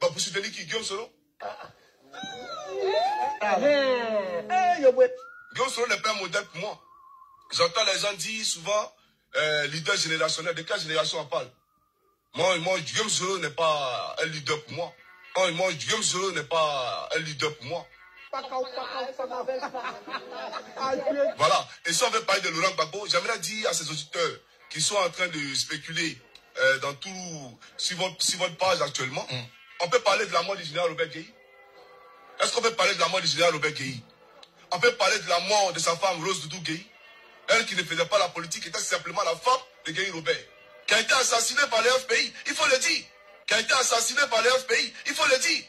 Bah, pour soutenir qui, Guillaume Soro? Guillaume Soro n'est pas un modèle pour moi. J'entends les gens dire souvent, leader générationnel. De quelle génération on parle? Moi, Guillaume Soro n'est pas un leader pour moi. Moi, Guillaume Soro n'est pas un leader pour moi. Voilà. Et si on veut parler de Laurent Gbagbo, j'aimerais dire à ces auditeurs qui sont en train de spéculer dans tout, sur votre page actuellement, on peut parler de la mort du général Robert Guéhi? Est-ce qu'on peut parler de la mort du général Robert Guéhi? On peut parler de la mort de sa femme Rose Doudou Guéhi? Elle qui ne faisait pas la politique était simplement la femme de Guéhi Robert, qui a été assassinée par les FPI, il faut le dire. Qui a été assassiné par les FPI, il faut le dire.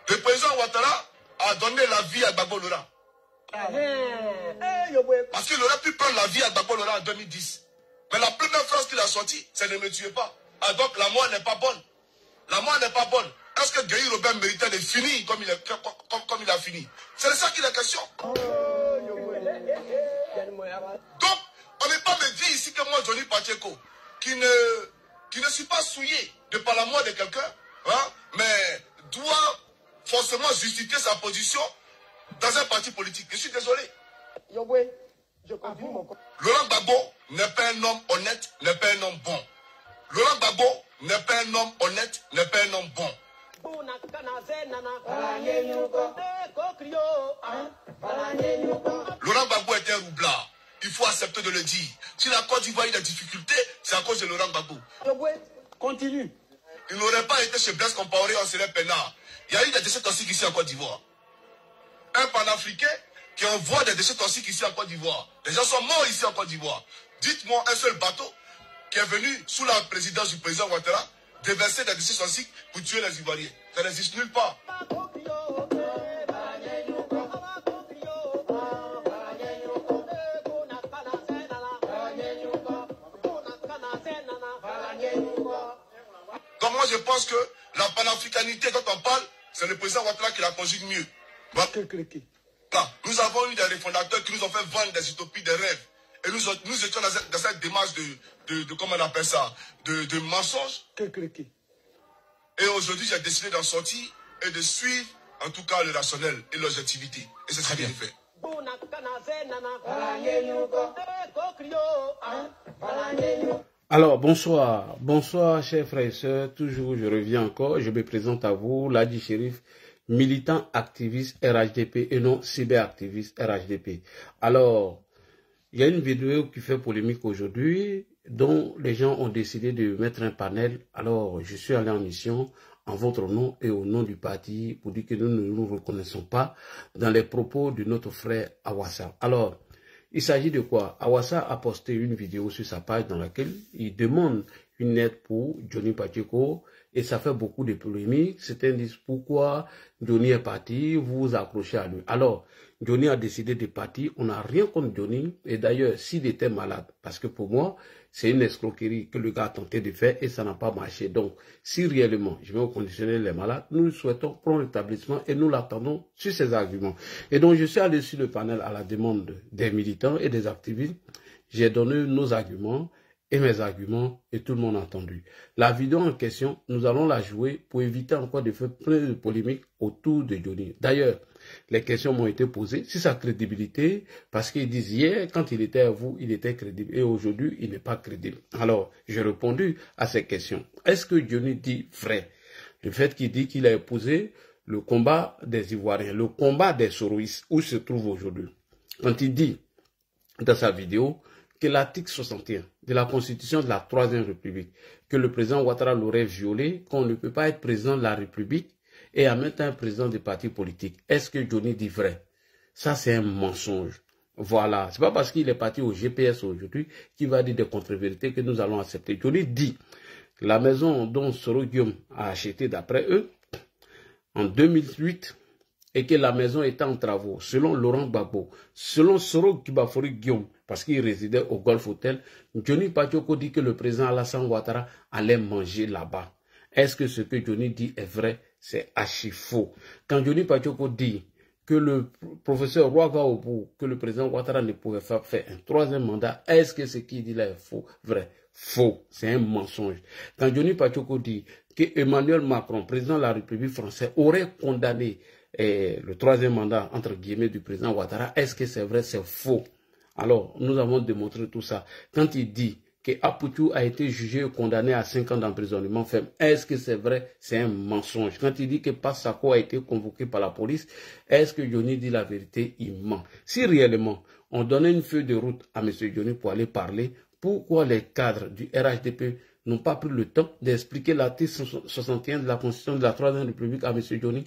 Le président Ouattara a donné la vie à Gbagbo Laurent. Parce qu'il aurait pu prendre la vie à Gbagbo Laurent en 2010. Mais la première phrase qu'il a sortie, c'est ne me tuez pas. Ah, donc la mort n'est pas bonne. La mort n'est pas bonne. Est-ce que Guéhi Robert méritait de finir comme il a fini? C'est de ça qu'il est question. Donc, on n'est pas me dire ici que moi, Johnny Pacheco, qui ne suis pas souillé de par la mort de quelqu'un, hein, mais doit forcément justifier sa position dans un parti politique. Je suis désolé. Laurent Gbagbo n'est pas un homme honnête, n'est pas un homme bon. Laurent Gbagbo n'est pas un homme honnête, n'est pas un homme bon. Laurent Gbagbo est un roublard. Il faut accepter de le dire. Si la Côte d'Ivoire a eu des difficultés, c'est à cause de Laurent Gbagbo. Continue. Il n'aurait pas été chez Blaise Compaoré, on serait peinard. Il y a eu des déchets toxiques ici en Côte d'Ivoire. Un panafricain qui envoie des déchets toxiques ici en Côte d'Ivoire. Les gens sont morts ici en Côte d'Ivoire. Dites-moi un seul bateau qui est venu sous la présidence du président Ouattara déverser des déchets toxiques pour tuer les Ivoiriens. Ça n'existe nulle part. Donc moi je pense que la panafricanité dont on parle, c'est le président Ouattara qui la conjugue mieux. Voilà. Nous avons eu des réfondateurs qui nous ont fait vendre des utopies, des rêves. Et nous étions dans cette démarche de comment on appelle ça, de mensonge. Et aujourd'hui, j'ai décidé d'en sortir et de suivre, en tout cas, le rationnel et l'objectivité. Et c'est très bien fait. Alors, bonsoir chers frères et sœurs, toujours je reviens encore, je me présente à vous, Ladji Chérif, militant activiste RHDP et non cyberactiviste RHDP. Alors, il y a une vidéo qui fait polémique aujourd'hui, dont les gens ont décidé de mettre un panel. Alors, je suis allé en mission en votre nom et au nom du parti pour dire que nous ne nous reconnaissons pas dans les propos de notre frère Awassa. Alors, il s'agit de quoi? Awassa a posté une vidéo sur sa page dans laquelle il demande une aide pour Johnny Pacheco et ça fait beaucoup de polémiques. Certains disent pourquoi Johnny est parti, vous vous accrochez à lui. Alors, Johnny a décidé de partir, on n'a rien contre Johnny et d'ailleurs s'il était malade, parce que pour moi, c'est une escroquerie que le gars a tenté de faire et ça n'a pas marché. Donc, si réellement, je vais conditionner les malades, nous souhaitons prendre l'établissement et nous l'attendons sur ces arguments. Et donc, je suis allé sur le panel à la demande des militants et des activistes. J'ai donné nos arguments et mes arguments et tout le monde a entendu. La vidéo en question, nous allons la jouer pour éviter encore de faire plein de polémiques autour de Johnny. D'ailleurs, les questions m'ont été posées sur sa crédibilité parce qu'ils disent hier, quand il était à vous, il était crédible et aujourd'hui, il n'est pas crédible. Alors, j'ai répondu à ces questions. Est-ce que Johnny dit vrai? Le fait qu'il dit qu'il a épousé le combat des Ivoiriens, le combat des Soroïstes, où il se trouve aujourd'hui. Quand il dit dans sa vidéo que l'article 61 de la Constitution de la Troisième République, que le président Ouattara l'aurait violé, qu'on ne peut pas être président de la République et en même temps président des partis politiques. Est-ce que Johnny dit vrai? Ça, c'est un mensonge. Voilà. C'est pas parce qu'il est parti au GPS aujourd'hui qu'il va dire des contre-vérités que nous allons accepter. Johnny dit que la maison dont Soro Guillaume a acheté d'après eux en 2008 et que la maison était en travaux, selon Laurent Gbagbo, selon Soro Guillaume, parce qu'il résidait au Golf Hotel, Johnny Pacheco dit que le président Alassane Ouattara allait manger là-bas. Est-ce que ce que Johnny dit est vrai? C'est archi faux. Quand Johnny Pachoko dit que le professeur Roy va au bout, que le président Ouattara ne pouvait pas faire un troisième mandat, est-ce que ce qu'il dit là est faux? Vrai. Faux. C'est un mensonge. Quand Johnny Pachoko dit que Emmanuel Macron, président de la République française, aurait condamné le troisième mandat, entre guillemets, du président Ouattara, est-ce que c'est vrai? C'est faux. Alors, nous avons démontré tout ça. Quand il dit que Apoutou a été jugé et condamné à 5 ans d'emprisonnement ferme, est-ce que c'est vrai? C'est un mensonge. Quand il dit que Passako a été convoqué par la police, est-ce que Johnny dit la vérité? Il ment. Si réellement, on donnait une feuille de route à M. Johnny pour aller parler, pourquoi les cadres du RHDP n'ont pas pris le temps d'expliquer l'article 61 de la Constitution de la Troisième République à M. Johnny?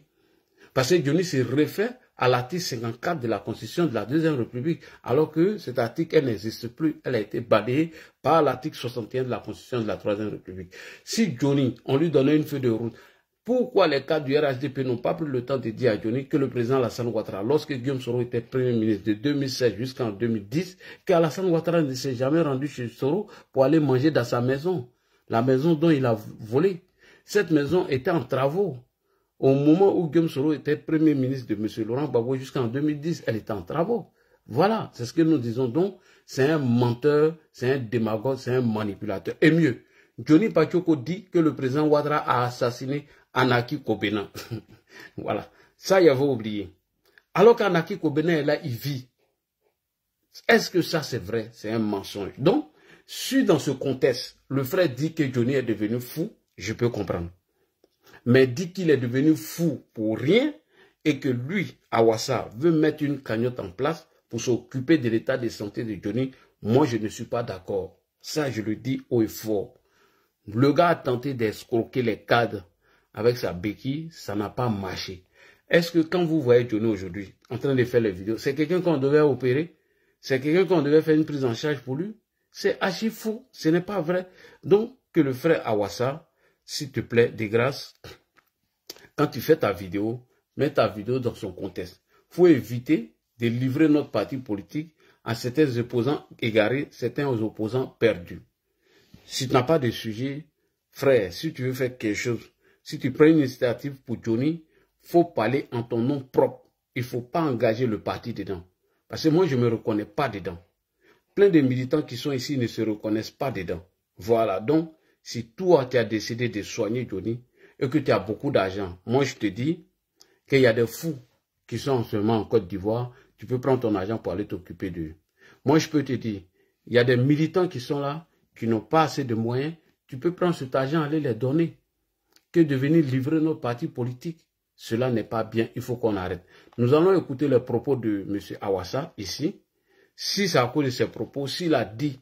Parce que Johnny se réfère à l'article 54 de la Constitution de la Deuxième République, alors que cet article, elle n'existe plus. Elle a été balayée par l'article 61 de la Constitution de la Troisième République. Si Johnny, on lui donnait une feuille de route, pourquoi les cadres du RHDP n'ont pas pris le temps de dire à Johnny que le président Alassane Ouattara, lorsque Guillaume Soro était Premier ministre de 2016 jusqu'en 2010, qu'Alassane Ouattara ne s'est jamais rendu chez Soro pour aller manger dans sa maison, la maison dont il a volé. Cette maison était en travaux. Au moment où Guillaume Soro était Premier ministre de M. Laurent Gbagbo jusqu'en 2010, elle était en travaux. Voilà, c'est ce que nous disons donc. C'est un menteur, c'est un démagogue, c'est un manipulateur. Et mieux, Johnny Pachoko dit que le président Ouattara a assassiné Anaki Kobena. Voilà, ça il avait oublié. Alors qu'Anaki Kobena est là, il vit. Est-ce que ça c'est vrai? C'est un mensonge. Donc, si dans ce contexte, le frère dit que Johnny est devenu fou, je peux comprendre. Mais dit qu'il est devenu fou pour rien et que lui, Awassa, veut mettre une cagnotte en place pour s'occuper de l'état de santé de Johnny, moi je ne suis pas d'accord. Ça, je le dis haut et fort. Le gars a tenté d'escroquer les cadres avec sa béquille, ça n'a pas marché. Est-ce que quand vous voyez Johnny aujourd'hui en train de faire les vidéos, c'est quelqu'un qu'on devait opérer? C'est quelqu'un qu'on devait faire une prise en charge pour lui? C'est archi fou, ce n'est pas vrai. Donc, que le frère Awassa, s'il te plaît, de grâce, quand tu fais ta vidéo, mets ta vidéo dans son contexte. Il faut éviter de livrer notre parti politique à certains opposants égarés, certains opposants perdus. Si tu n'as pas de sujet, frère, si tu veux faire quelque chose, si tu prends une initiative pour Johnny, il faut parler en ton nom propre. Il ne faut pas engager le parti dedans. Parce que moi, je ne me reconnais pas dedans. Plein de militants qui sont ici ne se reconnaissent pas dedans. Voilà, donc, si toi, tu as décidé de soigner Johnny et que tu as beaucoup d'argent, moi, je te dis qu'il y a des fous qui sont en ce moment en Côte d'Ivoire, tu peux prendre ton argent pour aller t'occuper d'eux. Moi, je peux te dire, il y a des militants qui sont là, qui n'ont pas assez de moyens, tu peux prendre cet argent et aller les donner. Que de venir livrer nos partis politiques, cela n'est pas bien, il faut qu'on arrête. Nous allons écouter les propos de M. Awassa ici. Si c'est à cause de ses propos, s'il a dit,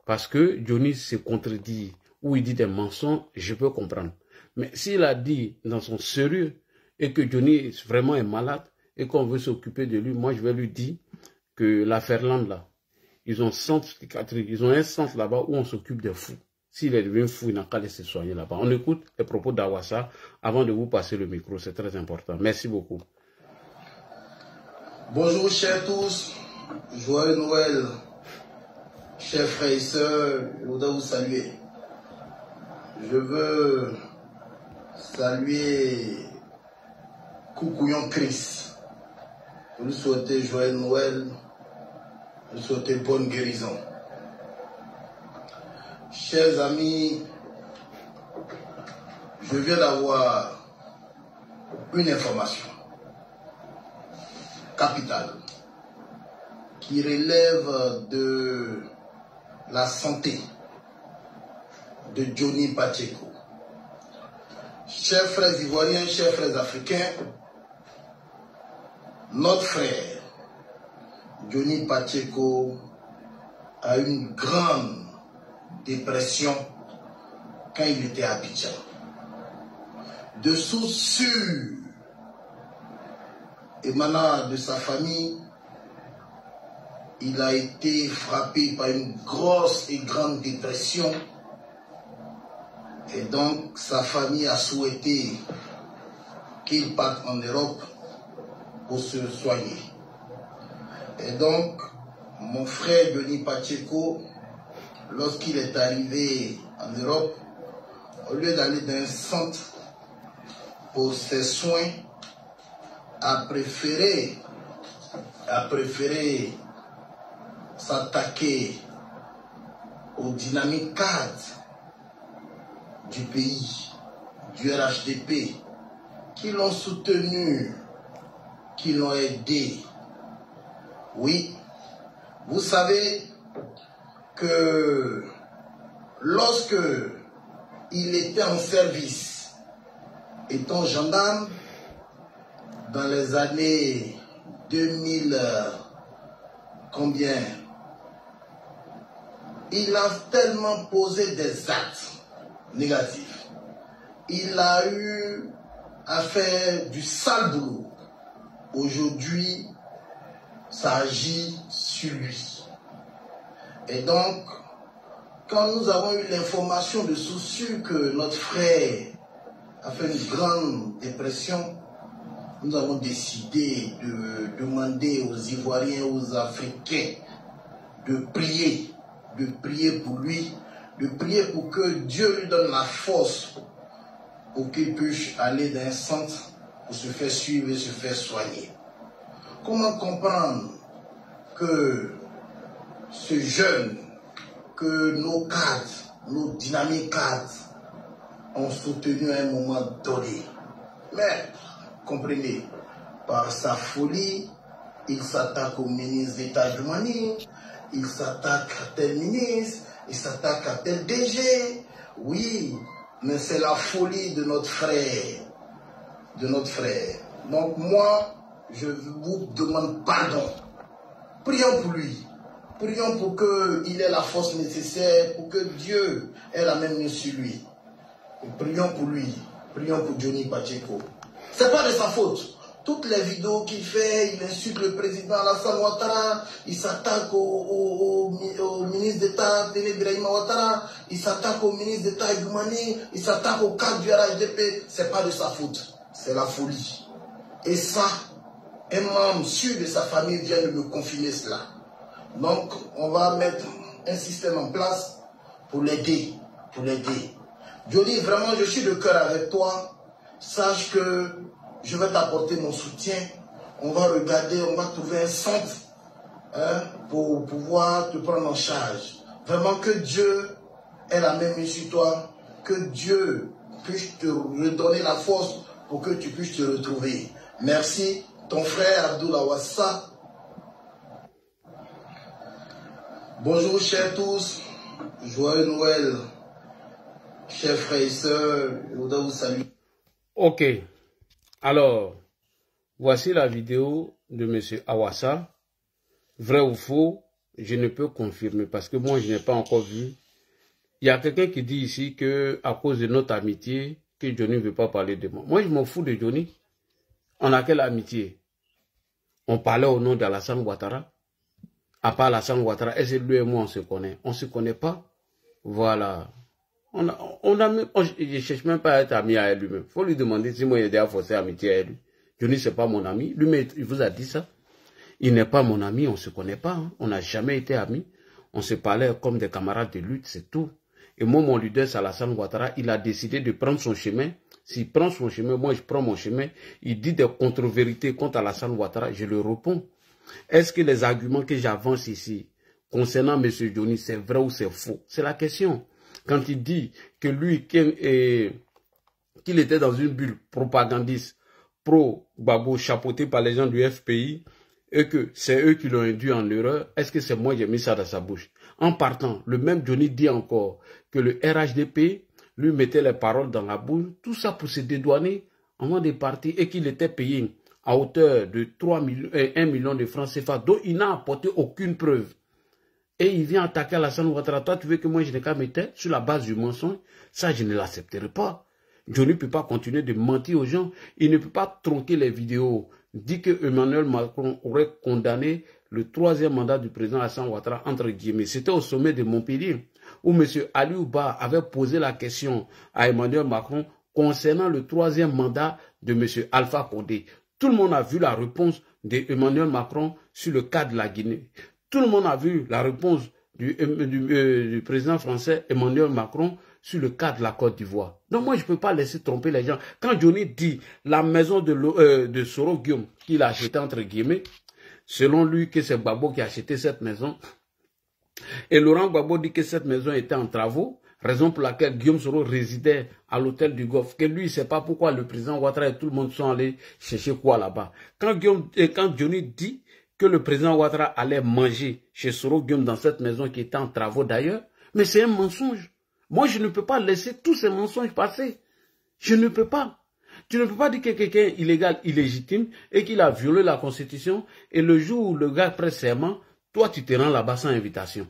parce que Johnny se contredit, ou il dit des mensonges, je peux comprendre. Mais s'il a dit dans son sérieux, et que Johnny vraiment est malade, et qu'on veut s'occuper de lui, moi je vais lui dire que la Ferlande là, ils ont un centre là-bas où on s'occupe des fous. S'il est devenu fou, il n'a qu'à laisser soigner là-bas. On écoute les propos d'Awassa avant de vous passer le micro, c'est très important. Merci beaucoup. Bonjour chers tous, joyeux Noël, chers frères et sœurs, je voudrais vous saluer. Je veux saluer Koukouyon Chris. Je lui souhaiter joyeux Noël, je lui souhaiter bonne guérison. Chers amis, je viens d'avoir une information capitale qui relève de la santé de Johnny Pacheko. Chers frères ivoiriens, chers frères africains, notre frère Johnny Pacheko a eu une grande dépression quand il était à Abidjan. De sources sûres émanant de sa famille, il a été frappé par une grosse et grande dépression et donc sa famille a souhaité qu'il parte en Europe pour se soigner. Et donc, mon frère Johnny Pacheko, lorsqu'il est arrivé en Europe, au lieu d'aller dans un centre pour ses soins, a préféré s'attaquer aux dynamiques cadres du pays, du RHDP, qui l'ont soutenu, qui l'ont aidé. Oui, vous savez que lorsque il était en service, étant gendarme, dans les années 2000, combien, il a tellement posé des actes négatifs. Il a eu à faire du sale boulot. Aujourd'hui, ça agit sur lui. Et donc, quand nous avons eu l'information de source que notre frère a fait une grande dépression, nous avons décidé de demander aux Ivoiriens, aux Africains de prier pour lui, de prier pour que Dieu lui donne la force pour qu'il puisse aller dans un centre pour se faire suivre et se faire soigner. Comment comprendre que ce jeune, que nos cadres, nos dynamiques cadres ont soutenu à un moment donné? Mais, comprenez, par sa folie, il s'attaque au ministre d'État du Mali, il s'attaque à tel ministre, il s'attaque à tel DG. Oui, mais c'est la folie de notre frère. Donc moi, je vous demande pardon. Prions pour lui. Prions pour qu'il ait la force nécessaire, pour que Dieu ait la même main sur lui. Et prions pour lui. Prions pour Johnny Pacheco. C'est pas de sa faute. Toutes les vidéos qu'il fait, il insulte le président Alassane Ouattara, il s'attaque au ministre d'État Téné Birahima Ouattara, il s'attaque au ministre d'État Iboumani, il s'attaque au cadre du RHDP. C'est pas de sa faute. C'est la folie. Et ça, un membre sûr de sa famille vient de me confirmer cela. Donc, on va mettre un système en place pour l'aider. Johnny, vraiment, je suis de cœur avec toi. Sache que je vais t'apporter mon soutien. On va regarder, on va trouver un centre pour pouvoir te prendre en charge. Vraiment que Dieu ait la même main sur toi. Que Dieu puisse te redonner la force pour que tu puisses te retrouver. Merci, ton frère Abdoul Awassa. Bonjour chers tous, joyeux Noël, chers frères et sœurs, je voudrais vous saluer. Ok, alors, voici la vidéo de M. Awassa. Vrai ou faux, je ne peux confirmer parce que moi je n'ai pas encore vu. Il y a quelqu'un qui dit ici que à cause de notre amitié, que Johnny ne veut pas parler de moi. Moi je m'en fous de Johnny. On a quelle amitié? On parlait au nom d'Alassane Ouattara. À part Alassane Ouattara, est-ce que lui et moi on se connaît? On ne se connaît pas. Voilà. Je ne cherche même pas à être ami à lui-même. Il faut lui demander si moi j'ai déjà forcé amitié à lui. Johnny, ce n'est pas mon ami. Lui, il vous a dit ça. Il n'est pas mon ami, on ne se connaît pas. Hein. On n'a jamais été amis. On se parlait comme des camarades de lutte, c'est tout. Et moi, mon leader, c'est Alassane Ouattara, il a décidé de prendre son chemin. S'il prend son chemin, moi je prends mon chemin. Il dit des contre-vérités contre Alassane Ouattara, je le réponds. Est-ce que les arguments que j'avance ici, concernant M. Johnny, c'est vrai ou c'est faux? C'est la question. Quand il dit que lui, qu'il était dans une bulle propagandiste pro-Gbagbo chapeauté par les gens du FPI et que c'est eux qui l'ont induit en erreur, est-ce que c'est moi qui ai mis ça dans sa bouche? En partant, le même Johnny dit encore que le RHDP lui mettait les paroles dans la bouche, tout ça pour se dédouaner avant de partir et qu'il était payé à hauteur de 1 million de francs CFA dont il n'a apporté aucune preuve. Et il vient attaquer Alassane Ouattara. Toi, tu veux que moi je n'ai qu'à mettre sur la base du mensonge? Ça, je ne l'accepterai pas. Johnny ne peut pas continuer de mentir aux gens. Il ne peut pas tronquer les vidéos. Dit que Emmanuel Macron aurait condamné le 3e mandat du président Alassane Ouattara, entre guillemets. C'était au sommet de Montpellier, où M. Ali Ouba avait posé la question à Emmanuel Macron concernant le 3e mandat de M. Alpha Condé. Tout le monde a vu la réponse d'Emmanuel Macron sur le cas de la Guinée. Tout le monde a vu la réponse du président français Emmanuel Macron sur le cas de la Côte d'Ivoire. Donc moi, je ne peux pas laisser tromper les gens. Quand Johnny dit la maison de Soro Guillaume qu'il a acheté entre guillemets, selon lui que c'est Gbagbo qui a acheté cette maison, et Laurent Gbagbo dit que cette maison était en travaux, raison pour laquelle Guillaume Soro résidait à l'hôtel du Golfe, que lui, il ne sait pas pourquoi le président Ouattara et tout le monde sont allés chercher quoi là-bas. Quand Johnny dit que le président Ouattara allait manger chez Soro Guillaume dans cette maison qui était en travaux d'ailleurs, mais c'est un mensonge. Moi, je ne peux pas laisser tous ces mensonges passer. Je ne peux pas. Tu ne peux pas dire que quelqu'un est illégal, illégitime et qu'il a violé la Constitution et le jour où le gars prête serment, toi, tu te rends là-bas sans invitation.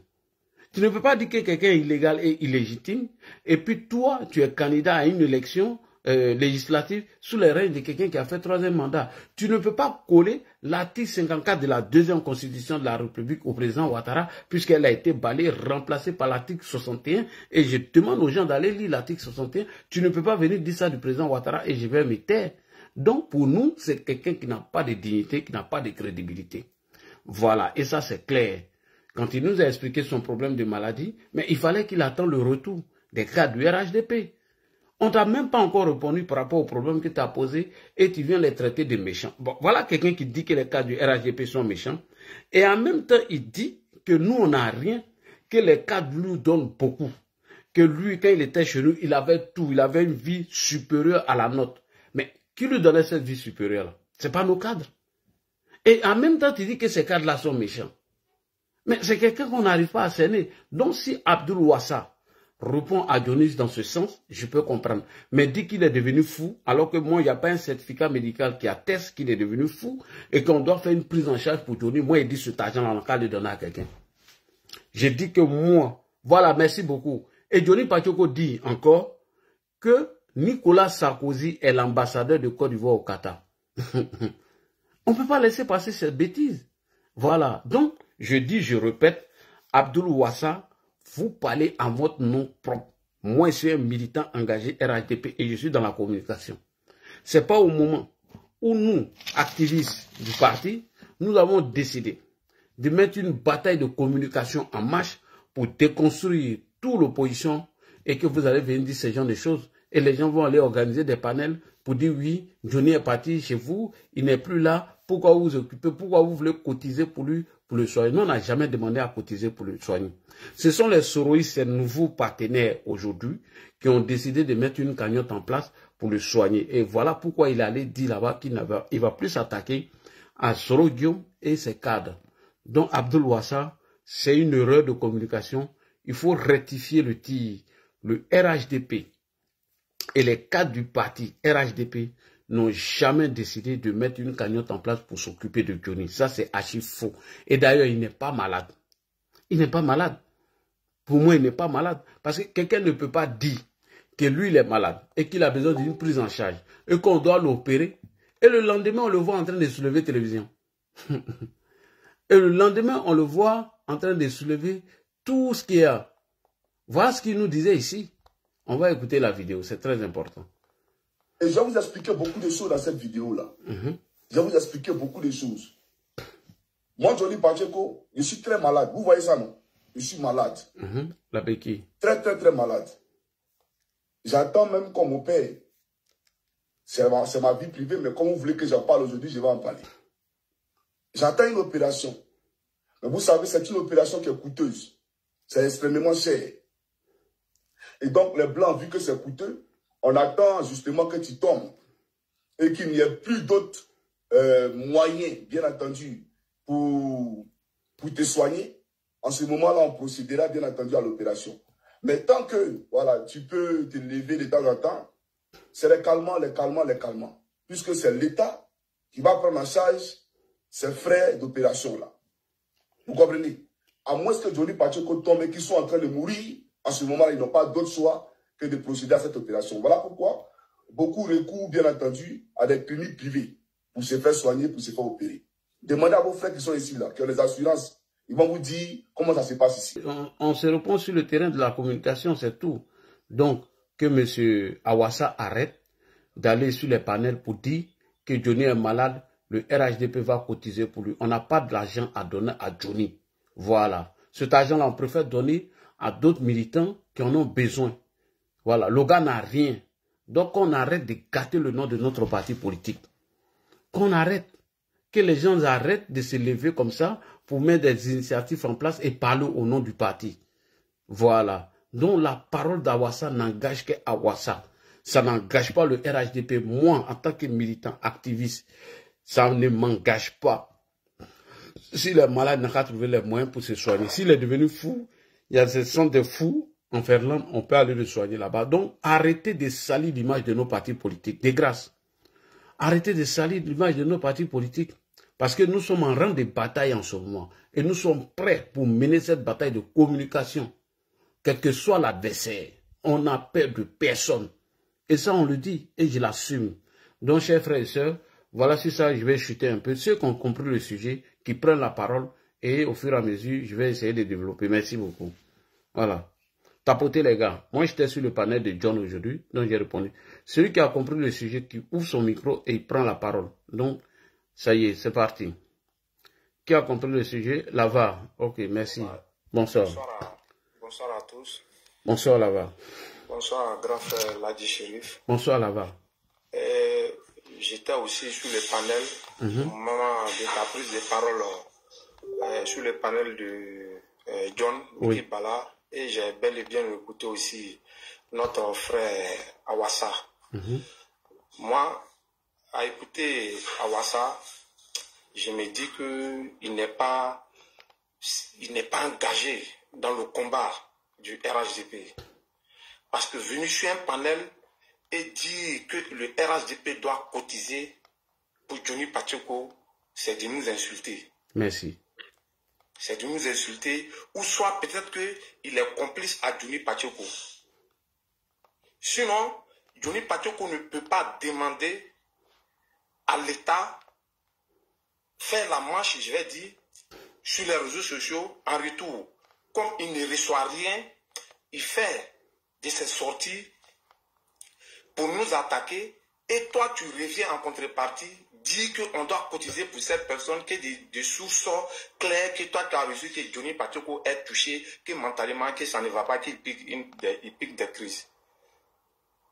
Tu ne peux pas dire que quelqu'un est illégal et illégitime et puis toi, tu es candidat à une élection législative sous les règles de quelqu'un qui a fait 3e mandat. Tu ne peux pas coller l'article 54 de la 2e constitution de la République au président Ouattara puisqu'elle a été balayée, remplacée par l'article 61 et je demande aux gens d'aller lire l'article 61. Tu ne peux pas venir dire ça du président Ouattara et je vais me taire. Donc pour nous, c'est quelqu'un qui n'a pas de dignité, qui n'a pas de crédibilité. Voilà, et ça c'est clair. Quand il nous a expliqué son problème de maladie, mais il fallait qu'il attende le retour des cas du RHDP. On ne t'a même pas encore répondu par rapport au problème que tu as posé et tu viens les traiter de méchants. Bon, voilà quelqu'un qui dit que les cas du RHDP sont méchants. Et en même temps, il dit que nous, on n'a rien, que les cadres lui donnent beaucoup. Que lui, quand il était chez nous, il avait tout, il avait une vie supérieure à la nôtre. Mais qui lui donnait cette vie supérieure-là? Ce n'est pas nos cadres. Et en même temps, tu dis que ces cadres-là sont méchants. Mais c'est quelqu'un qu'on n'arrive pas à cerner. Donc si Abdoul Ouassa répond à Dionys dans ce sens, je peux comprendre. Mais dit qu'il est devenu fou, alors que moi, il n'y a pas un certificat médical qui atteste qu'il est devenu fou et qu'on doit faire une prise en charge pour Dionys. Moi, il dit cet argent-là, on n'a qu'à le donner à quelqu'un. J'ai dit que moi, voilà, merci beaucoup. Et Johnny Pachoko dit encore que Nicolas Sarkozy est l'ambassadeur de Côte d'Ivoire au Qatar. On ne peut pas laisser passer cette bêtise. Voilà. Donc, je dis, je répète, Abdoul Ouassa, vous parlez en votre nom propre. Moi, je suis un militant engagé RHDP et je suis dans la communication. Ce n'est pas au moment où nous, activistes du parti, nous avons décidé de mettre une bataille de communication en marche pour déconstruire toute l'opposition et que vous allez venir dire ce genre de choses. Et les gens vont aller organiser des panels pour dire oui, Johnny est parti chez vous, il n'est plus là, pourquoi vous vous occupez, pourquoi vous voulez cotiser pour lui, pour le soigner. Nous, on n'a jamais demandé à cotiser pour le soigner. Ce sont les soroïstes, ces nouveaux partenaires aujourd'hui, qui ont décidé de mettre une cagnotte en place pour le soigner. Et voilà pourquoi il allait dire là-bas qu'il va plus s'attaquer à Soro Guillaume et ses cadres. Donc, Abdoul Ouassa, c'est une erreur de communication. Il faut rectifier le tir. Le RHDP et les cadres du parti RHDP n'ont jamais décidé de mettre une cagnotte en place pour s'occuper de Johnny. Ça, c'est archi faux. Et d'ailleurs, il n'est pas malade. Il n'est pas malade. Pour moi, il n'est pas malade. Parce que quelqu'un ne peut pas dire que lui, il est malade et qu'il a besoin d'une prise en charge et qu'on doit l'opérer. Et le lendemain, on le voit en train de soulever télévision. Et le lendemain, on le voit en train de soulever tout ce qu'il y a. Voilà ce qu'il nous disait ici. On va écouter la vidéo, c'est très important. Et je vais vous expliquer beaucoup de choses dans cette vidéo-là. Je vais vous expliquer beaucoup de choses. Moi, Johnny Pachoko, je suis très malade. Vous voyez ça, non? Je suis malade. La béquille. Très, très, très malade. J'attends même qu'on m'opère. C'est ma vie privée, mais comme vous voulez que j'en parle aujourd'hui, je vais en parler. J'attends une opération. Mais vous savez, c'est une opération qui est coûteuse. C'est extrêmement cher. Et donc, les Blancs, vu que c'est coûteux, on attend justement que tu tombes et qu'il n'y ait plus d'autres moyens, bien entendu, pour te soigner. En ce moment-là, on procédera, bien entendu, à l'opération. Mais tant que, voilà, tu peux te lever de temps en temps, c'est les calmants. Puisque c'est l'État qui va prendre en charge ces frais d'opération-là. Vous comprenez? À moins que Johnny Pachoko tombe et qu'ils soient en train de mourir, en ce moment-là, ils n'ont pas d'autre choix que de procéder à cette opération. Voilà pourquoi beaucoup recourent, bien entendu, à des cliniques privées pour se faire soigner, pour se faire opérer. Demandez à vos frères qui sont ici, là, qui ont les assurances. Ils vont vous dire comment ça se passe ici. On se répond sur le terrain de la communication, c'est tout. Donc, que M. Ouassa arrête d'aller sur les panels pour dire que Johnny est malade, le RHDP va cotiser pour lui. On n'a pas de l'argent à donner à Johnny. Voilà. Cet argent-là, on préfère donner à d'autres militants qui en ont besoin. Voilà, le gars n'a rien. Donc, on arrête de gâter le nom de notre parti politique. Qu'on arrête. Que les gens arrêtent de se lever comme ça pour mettre des initiatives en place et parler au nom du parti. Voilà. Donc, la parole d'Awassa n'engage que Awassa. Ça n'engage pas le RHDP. Moi, en tant que militant activiste, ça ne m'engage pas. Si le malade n'a qu'à trouver les moyens pour se soigner, s'il est devenu fou, il y a ce sont des fous en Finlande, on peut aller le soigner là-bas. Donc, arrêtez de salir l'image de nos partis politiques. De grâce. Arrêtez de salir l'image de nos partis politiques. Parce que nous sommes en rang de bataille en ce moment. Et nous sommes prêts pour mener cette bataille de communication. Quel que soit l'adversaire. On n'a peur de personne. Et ça, on le dit. Et je l'assume. Donc, chers frères et sœurs, voilà sur ça, je vais chuter un peu. Ceux qui ont compris le sujet, qui prennent la parole. Et au fur et à mesure, je vais essayer de développer. Merci beaucoup. Voilà. Tapotez les gars. Moi, j'étais sur le panel de John aujourd'hui. Donc, j'ai répondu. Celui qui a compris le sujet, qui ouvre son micro et il prend la parole. Donc, ça y est, c'est parti. Qui a compris le sujet? Lava. Ok, merci. Bonsoir. Bonsoir à tous. Bonsoir, Lava. Bonsoir, grand frère Ladi Chérif. Bonsoir, Lava. J'étais aussi sur le panel, au moment de ta prise de parole, sur le panel de John Bala, et j'ai bel et bien écouté aussi notre frère Awassa. Moi, à écouter Awassa, je me dis qu'il n'est pas engagé dans le combat du RHDP. Parce que venu sur un panel et dire que le RHDP doit cotiser pour Johnny Pacheco, c'est de nous insulter. Merci. C'est de nous insulter, ou soit peut-être qu'il est complice à Johnny Pacheco. Sinon, Johnny Pacheco ne peut pas demander à l'État faire la marche, je vais dire, sur les réseaux sociaux en retour. Comme il ne reçoit rien, il fait de ses sorties pour nous attaquer, et toi tu reviens en contrepartie, dis qu'on doit cotiser pour cette personne, que des sources claires, que toi tu as reçu, que Johnny Pacheco est touché, que mentalement que ça ne va pas, qu'il pique des crises.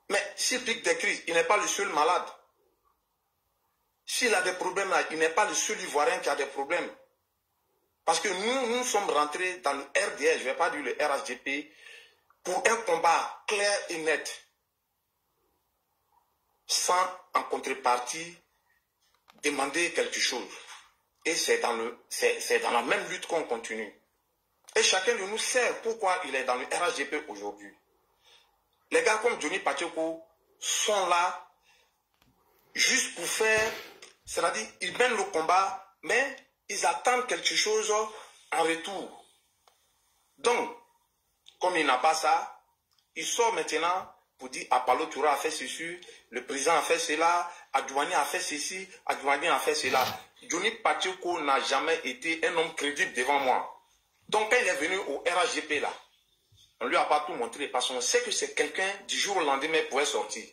Mais s'il pique des crises, il n'est pas le seul malade. S'il a des problèmes là, il n'est pas le seul Ivoirien qui a des problèmes. Parce que nous sommes rentrés dans le RDR, je ne vais pas dire le RHDP, pour un combat clair et net, sans en contrepartie demander quelque chose. Et c'est dans la même lutte qu'on continue. Et chacun de nous sait pourquoi il est dans le RHDP aujourd'hui. Les gars comme Johnny Pacheco sont là juste pour faire, c'est-à-dire ils mènent le combat, mais ils attendent quelque chose en retour. Donc, comme il n'a pas ça, il sort maintenant pour dire Apollo Toura a fait ceci, le président a fait cela, Adjouani a fait ceci, Adjouani a fait cela. Johnny Pacheco n'a jamais été un homme crédible devant moi. Donc quand il est venu au RHGP là, on ne lui a pas tout montré parce qu'on sait que c'est quelqu'un du jour au lendemain pouvait sortir.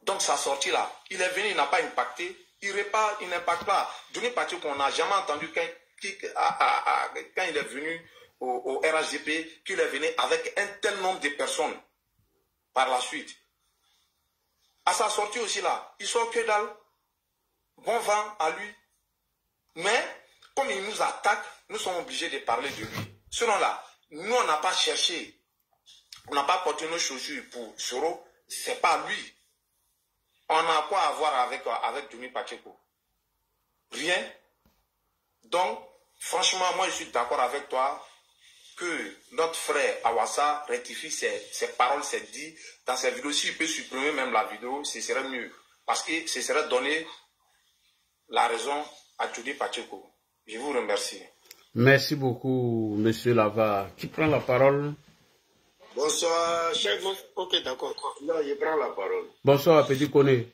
Donc sa sortie là, il est venu, il n'a pas impacté, il repart, il n'impacte pas. Johnny Pacheco, on n'a jamais entendu quand il est venu au RHGP, qu'il est venu avec un tel nombre de personnes par la suite. À sa sortie aussi là, il sort que dalle. Bon vent à lui. Mais, comme il nous attaque, nous sommes obligés de parler de lui. Sinon là, nous on n'a pas cherché, on n'a pas porté nos chaussures pour Soro, c'est pas lui. On a quoi à voir avec Johnny Pacheco? Rien. Donc, franchement, moi je suis d'accord avec toi que notre frère Awassa rectifie ses paroles, ses dits dans cette vidéo. S'il peut supprimer même la vidéo, ce serait mieux. Parce que ce serait donner la raison à Johnny Pacheco. Je vous remercie. Merci beaucoup, monsieur Lava. Qui prend la parole? Bonsoir, chef. Ok, d'accord. Là, je prends la parole. Bonsoir, petit Koné.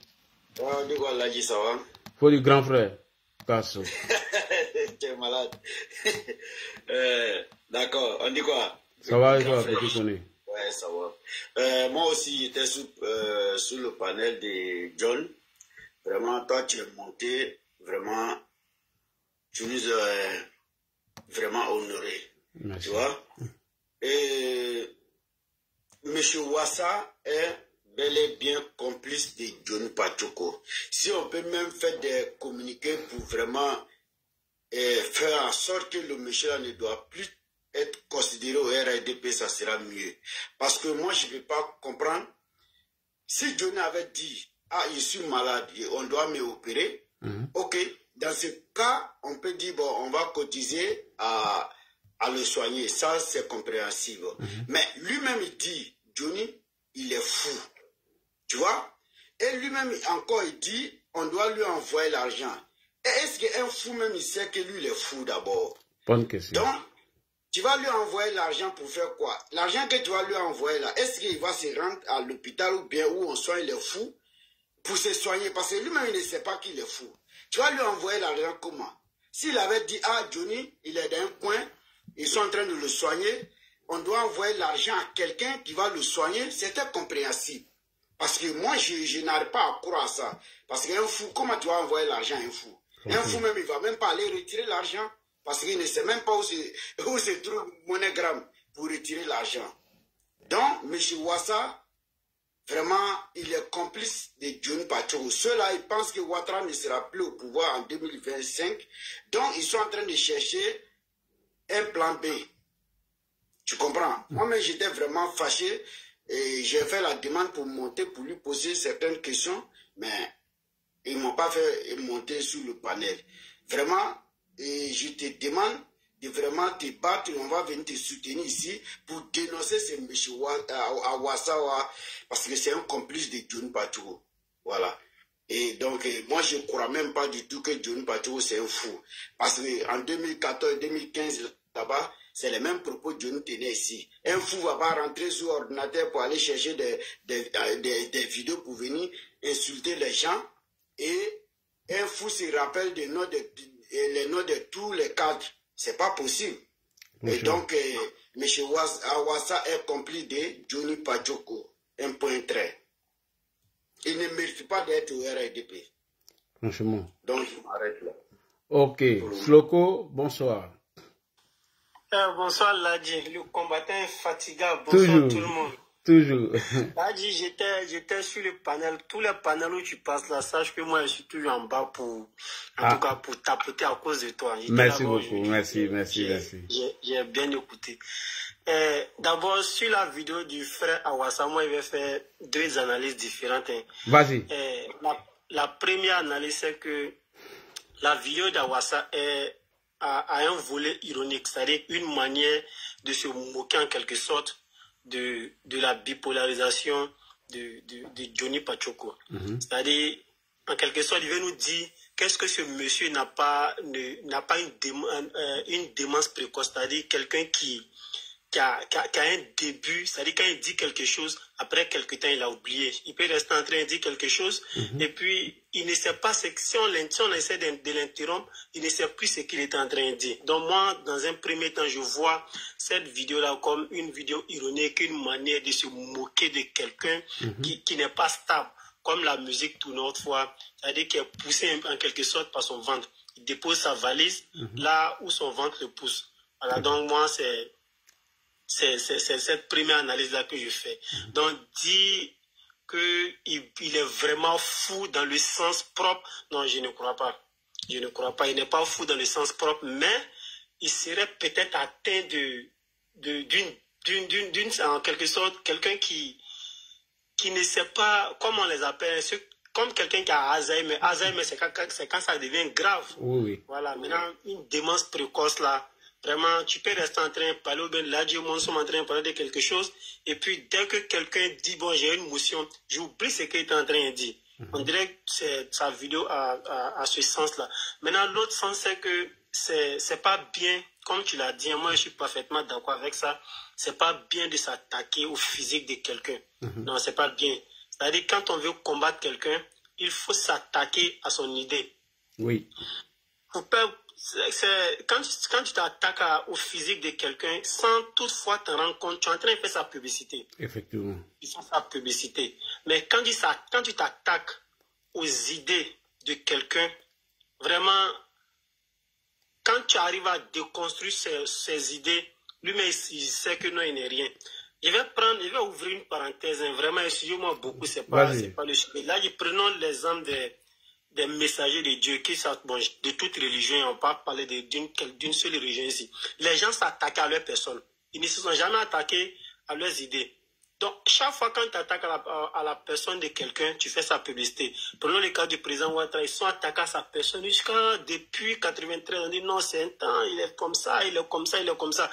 Ah, de quoi l'a dit, ça va? Faut du grand frère. Casso. Tu es malade. D'accord, on dit quoi? Ça va et toi, petit Koné? Ouais, ça va. Moi aussi, j'étais sur le panel de John. Vraiment, toi, tu es monté. Vraiment, tu nous as vraiment honorés. Merci. Tu vois? Et M. Ouassa est bel et bien complice de Johnny Pachoko. Si on peut même faire des communiqués pour vraiment faire en sorte que le monsieur ne doit plus être considéré au RADP, ça sera mieux. Parce que moi, je ne peux pas comprendre. Si Johnny avait dit, ah, je suis malade, on doit me opérer, ok, dans ce cas, on peut dire, bon, on va cotiser à le soigner. Ça, c'est compréhensible. Mais lui-même, il dit, Johnny, il est fou. Tu vois? Et lui-même, encore, il dit, on doit lui envoyer l'argent. Et est-ce qu'un fou même, il sait que lui, il est fou d'abord? Bonne question. Donc, tu vas lui envoyer l'argent pour faire quoi? L'argent que tu vas lui envoyer là, est-ce qu'il va se rendre à l'hôpital ou bien où on soigne les fous pour se soigner? Parce que lui-même, il ne sait pas qu'il est fou. Tu vas lui envoyer l'argent comment? S'il avait dit, ah, Johnny, il est dans un coin, ils sont en train de le soigner, on doit envoyer l'argent à quelqu'un qui va le soigner, c'était compréhensible. Parce que moi, je n'arrive pas à croire à ça. Parce qu'un fou, comment tu vas envoyer l'argent à un fou? Un fou même, il ne va même pas aller retirer l'argent. Parce qu'il ne sait même pas où se trouve MoneyGram pour retirer l'argent. Donc, M. Ouassa, vraiment, il est complice de Johnny Pachoko. Ceux-là, ils pensent que Ouattara ne sera plus au pouvoir en 2025. Donc, ils sont en train de chercher un plan B. Tu comprends? Moi-même, j'étais vraiment fâché. Et j'ai fait la demande pour monter, pour lui poser certaines questions. Mais ils ne m'ont pas fait monter sur le panel. Vraiment, et je te demande de vraiment te battre. On va venir te soutenir ici pour dénoncer ce monsieur Ouassa, parce que c'est un complice de Johnny Pachoko. Voilà. Et donc, moi, je ne crois même pas du tout que Johnny Pachoko, c'est un fou. Parce qu'en 2014-2015, là-bas, c'est les mêmes propos que Johnny tenait ici. Un fou ne va pas rentrer sur l'ordinateur pour aller chercher des vidéos pour venir insulter les gens. Et un fou se rappelle les noms de tous les cadres. Ce n'est pas possible. Et donc, M. Ouassa est complice de Johnny Pachoko. Un point très. Il ne mérite pas d'être au RADP. Franchement. Donc, je m'arrête là. Ok. Sloko, bonsoir. Bonsoir Ladji, le combattant est fatigable. Bonsoir tout le monde. Toujours. Ladji, j'étais sur le panel. Tous les panels où tu passes là, sache que moi je suis toujours en bas pour, en tout cas pour tapoter à cause de toi. Merci beaucoup, merci. J'ai bien écouté. D'abord, sur la vidéo du frère Ouassa, moi il va faire deux analyses différentes. Vas-y. La première analyse, c'est que la vidéo d'Ouassa a un volet ironique, c'est-à-dire une manière de se moquer en quelque sorte de la bipolarisation de Johnny Pachoko. C'est-à-dire, en quelque sorte, il veut nous dire qu'est-ce que ce monsieur n'a pas une démence précoce, c'est-à-dire quelqu'un qui a un début, c'est-à-dire quand il dit quelque chose, après quelque temps, il a oublié. Il peut rester en train de dire quelque chose, et puis il ne sait pas, si on essaie de l'interrompre, il ne sait plus ce qu'il est en train de dire. Donc moi, dans un premier temps, je vois cette vidéo-là comme une vidéo ironique, une manière de se moquer de quelqu'un qui n'est pas stable, comme la musique toute notre fois, c'est-à-dire qui est poussé en quelque sorte par son ventre. Il dépose sa valise là où son ventre le pousse. Voilà, donc moi, c'est cette première analyse-là que je fais. Donc, dire qu'il est vraiment fou dans le sens propre, non, je ne crois pas. Je ne crois pas. Il n'est pas fou dans le sens propre, mais il serait peut-être atteint en quelque sorte, quelqu'un qui ne sait pas, comment on les appelle, comme quelqu'un qui a Alzheimer. Alzheimer, c'est quand ça devient grave. Oui. Voilà, maintenant, une démence précoce là, vraiment, tu peux rester en train de parler, ou bien là, Dieu, moi, nous sommes en train de parler de quelque chose, et puis dès que quelqu'un dit, bon, j'ai une motion, j'oublie ce qu'il est en train de dire. On dirait que sa vidéo a ce sens-là. Maintenant, l'autre sens, c'est que c'est pas bien, comme tu l'as dit, moi, je suis parfaitement d'accord avec ça, c'est pas bien de s'attaquer au physique de quelqu'un. Non, c'est pas bien. C'est-à-dire, quand on veut combattre quelqu'un, il faut s'attaquer à son idée. Oui. Quand tu t'attaques au physique de quelqu'un sans toutefois te rendre compte, tu es en train de faire sa publicité. Effectivement. Il fait sa publicité. Mais quand tu t'attaques aux idées de quelqu'un, vraiment, quand tu arrives à déconstruire ses idées, lui-même, il sait que non, il n'est rien. Je vais ouvrir une parenthèse. Hein. Vraiment, excusez-moi beaucoup, c'est pas le sujet. Là, prenons l'exemple des messagers de Dieu qui sont de toute religion. On ne pas parler d'une seule religion ici. Les gens s'attaquent à leur personne. Ils ne se sont jamais attaqués à leurs idées. Donc, chaque fois quand tu attaques à la personne de quelqu'un, tu fais sa publicité. Prenons le cas du président Ouattara, ils sont attaqués à sa personne jusqu'à depuis 93. On dit non, c'est un temps, il est comme ça, il est comme ça, il est comme ça.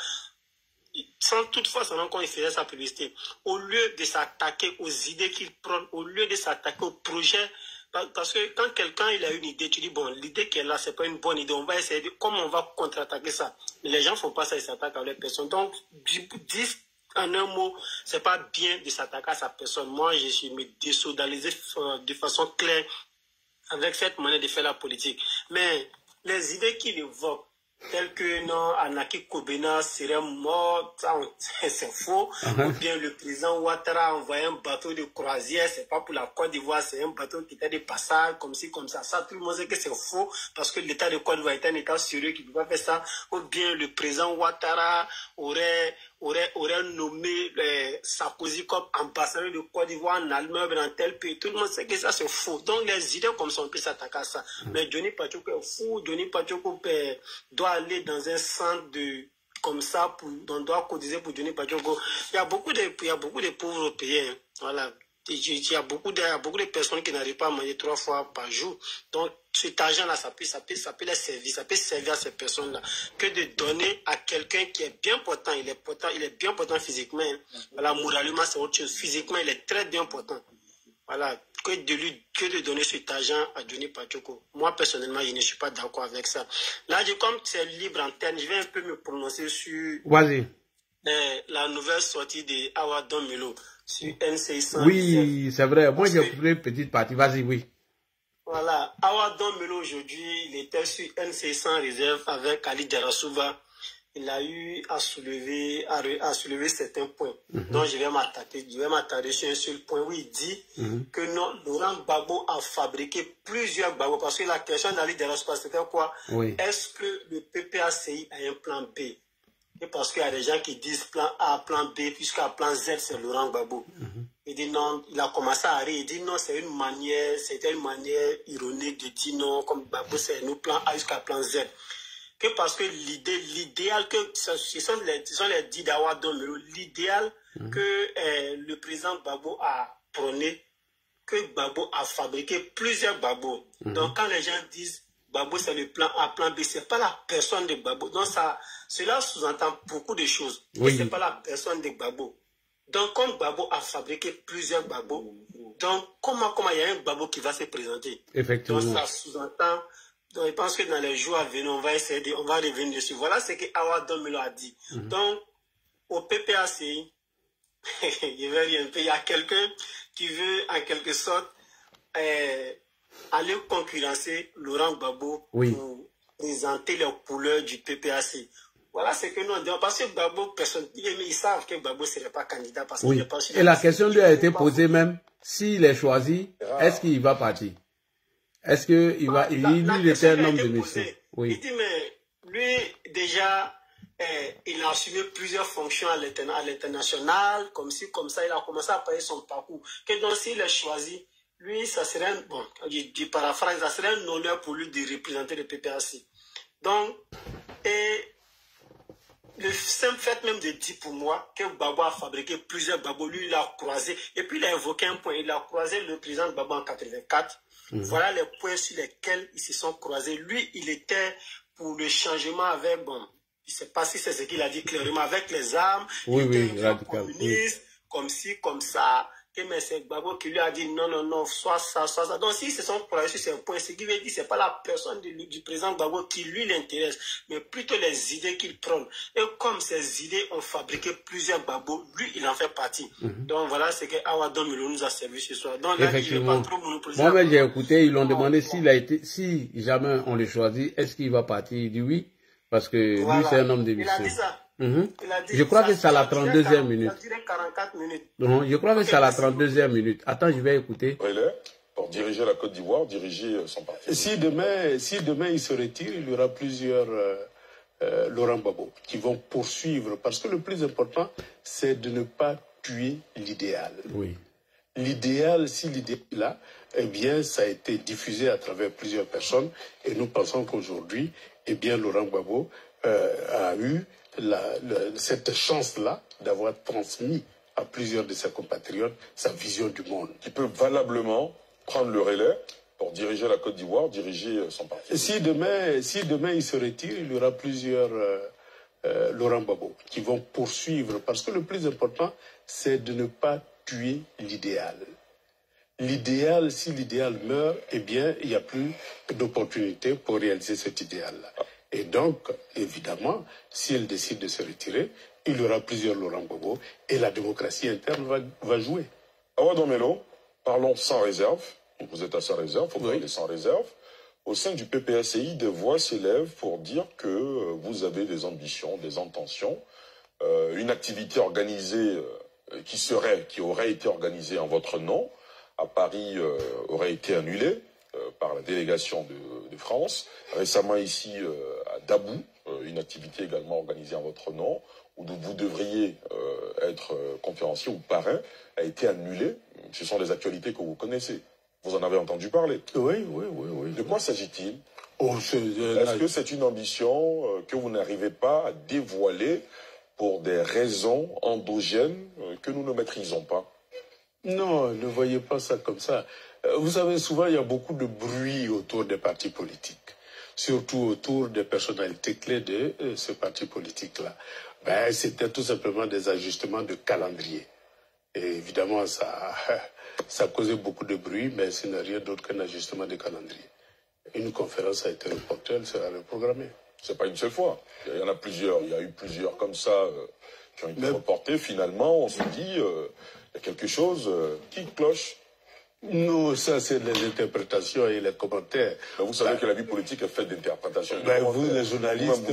Sans toutefois savoir quand il faisait sa publicité. Au lieu de s'attaquer aux idées qu'il prend, au lieu de s'attaquer au projet, parce que quand quelqu'un il a une idée, tu dis bon, l'idée qu'elle a, c'est pas une bonne idée, on va essayer de comment on va contre-attaquer ça. Mais les gens ne font pas ça, ils s'attaquent à leur personne. Donc, disent en un mot, c'est pas bien de s'attaquer à sa personne. Moi, je suis désolidarisé de façon claire avec cette manière de faire la politique. Mais les idées qu'il évoque, telles que non, Anaki Kobena serait mort, c'est faux. Ou bien le président Ouattara a envoyé un bateau de croisière, c'est pas pour la Côte d'Ivoire, c'est un bateau qui était de passage, comme ci, comme ça. Ça, tout le monde sait que c'est faux, parce que l'État de Côte d'Ivoire est un État sérieux qui ne peut pas faire ça. Ou bien le président Ouattara aurait nommé Sarkozy comme ambassadeur de Côte d'Ivoire en Allemagne, dans tel pays. Tout le monde sait que ça, c'est faux. Donc, les idées comme ça, on peut s'attaquer à ça. Mais Johnny Pachoko est fou. Johnny Pachoko doit aller dans un centre comme ça, on doit cotiser pour Johnny Pachoko. Il y a beaucoup de pauvres pays. Hein. Voilà. Il y a beaucoup de personnes qui n'arrivent pas à manger 3 fois par jour. Donc, cet argent-là, ça peut les servir, ça peut servir à ces personnes-là. Que de donner à quelqu'un qui est bien portant, il est bien portant physiquement. Hein. Voilà, moralement, c'est autre chose. Physiquement, il est très bien portant. Voilà, que de donner cet argent à Johnny Pachoko. Moi, personnellement, je ne suis pas d'accord avec ça. Là, comme c'est libre antenne, je vais un peu me prononcer sur la nouvelle sortie de Awadon Melo sur NC100. Oui, c'est vrai. Moi, j'ai pris une petite partie. Vas-y, oui. Voilà, Awadon Melo, aujourd'hui, il était sur NC100 réserve avec Ali Djarasouba. Il a eu à soulever certains points. Donc, je vais m'attarder sur un seul point où il dit que non, Laurent Gbagbo a fabriqué plusieurs Gbagbo. Parce que la question d'Ali Djarasouba, c'était quoi? Est-ce que le PPACI a un plan B? Et parce qu'il y a des gens qui disent plan A, plan B, puisqu'à plan Z, c'est Laurent Gbagbo. Il dit non, il a commencé à rire. Il dit non, c'était une manière ironique de dire non, comme Gbagbo, c'est nous plan A jusqu'à plan Z. Que parce que l'idéal que ce sont les dits d'Awadon Melo, l'idéal que le président Gbagbo a prôné, que Gbagbo a fabriqué plusieurs Gbagbo. Donc quand les gens disent Gbagbo c'est le plan A, plan B, c'est pas la personne de Gbagbo. Donc cela sous-entend beaucoup de choses. Oui. C'est pas la personne de Gbagbo. Donc comme Gbagbo a fabriqué plusieurs Gbagbo, donc comment il y a un Gbagbo qui va se présenter? Effectivement. Donc ça sous-entend. Donc, je pense que dans les jours à venir, on va revenir dessus. Voilà ce que Awadon Melo a dit. Donc, au PPACI, il y a quelqu'un qui veut, en quelque sorte, aller concurrencer Laurent Gbagbo pour présenter les couleurs du PPACI. Voilà ce que nous on dit. Parce que Gbagbo, ils savent que Gbagbo ne serait pas candidat. Parce qu'il n'est pas sûr. Et la question lui a été posée même, s'il est choisi, est-ce qu'il va partir? Est-ce qu'il va... Il était un homme de mission. Oui. Il dit, mais lui, déjà, il a assumé plusieurs fonctions à l'international, comme ci, comme ça, il a commencé à payer son parcours. Que donc, s'il est choisi, lui, ça serait un... Bon, je paraphrase, ça serait un honneur pour lui de représenter le PPAC. Donc, le simple fait même de dire pour moi que Gbagbo a fabriqué plusieurs Gbagbo, lui, il a croisé. Et puis, il a évoqué un point. Il a croisé le président Gbagbo en 84. Voilà les points sur lesquels ils se sont croisés. Lui, il était pour le changement avec, bon, je ne sais pas si c'est ce qu'il a dit clairement, avec les armes. Il était un communiste, comme ci, comme ça. Mais c'est Gbagbo qui lui a dit non, soit ça, soit ça. Donc, s'ils se sont croisés sur ces points, ce qui veut dire que ce n'est pas la personne du président Gbagbo qui lui l'intéresse, mais plutôt les idées qu'il prend. Et comme ces idées ont fabriqué plusieurs Gbagbo, lui, il en fait partie. Donc, voilà ce que Awadon Melo nous a servi ce soir. Donc, là, il n'est pas trop monopolisé. Moi, j'ai écouté, ils l'ont demandé si jamais on le choisit, est-ce qu'il va partir? Il dit oui, parce que lui, c'est un homme de mission. Il a dit ça. Je crois que c'est à la 32e minute. Ça a duré 44 minutes. Non, je crois que c'est à la 32e minute. Attends, je vais écouter. Pour diriger la Côte d'Ivoire, diriger son parti. Si demain il se retire, il y aura plusieurs Laurent Gbagbo, qui vont poursuivre, parce que le plus important, c'est de ne pas tuer l'idéal. Oui. L'idéal, si l'idéal est là, eh bien, ça a été diffusé à travers plusieurs personnes, et nous pensons qu'aujourd'hui, eh bien, Laurent Gbagbo a eu cette chance-là d'avoir transmis à plusieurs de ses compatriotes sa vision du monde. Qui peut valablement prendre le relais pour diriger la Côte d'Ivoire, diriger son parti. Si demain il se retire, il y aura plusieurs Laurent Gbagbo qui vont poursuivre, parce que le plus important, c'est de ne pas tuer l'idéal. L'idéal, si l'idéal meurt, eh bien, il n'y a plus d'opportunité pour réaliser cet idéal-là. Et donc, évidemment, si elle décide de se retirer, il y aura plusieurs Laurent Gbagbo et la démocratie interne va jouer. Awa Domelo, parlons sans réserve. Vous êtes à sans réserve, il faut parler sans réserve. Au sein du PPACI, des voix s'élèvent pour dire que vous avez des ambitions, des intentions. Une activité organisée qui aurait été organisée en votre nom à Paris aurait été annulée par la délégation de France. Récemment ici à Dabou, une activité également organisée en votre nom, où vous devriez être conférencier ou parrain, a été annulée. Ce sont des actualités que vous connaissez. Vous en avez entendu parler. Oui. De quoi s'agit-il? Est-ce que c'est une ambition que vous n'arrivez pas à dévoiler pour des raisons endogènes que nous ne maîtrisons pas? Non, ne voyez pas ça comme ça. Vous savez, souvent, il y a beaucoup de bruit autour des partis politiques, surtout autour des personnalités clés de ce parti politique-là. Ben, c'était tout simplement des ajustements de calendrier. Et évidemment, ça causait beaucoup de bruit, mais ce n'est rien d'autre qu'un ajustement de calendrier. Une conférence a été reportée, elle sera reprogrammée. C'est pas une seule fois. Il y en a plusieurs. Il y a eu plusieurs comme ça qui ont été reportés. Finalement, on se dit, il y a quelque chose qui cloche. Non, ça c'est les interprétations et les commentaires. Mais vous savez que la vie politique est faite d'interprétations. Vous, les journalistes,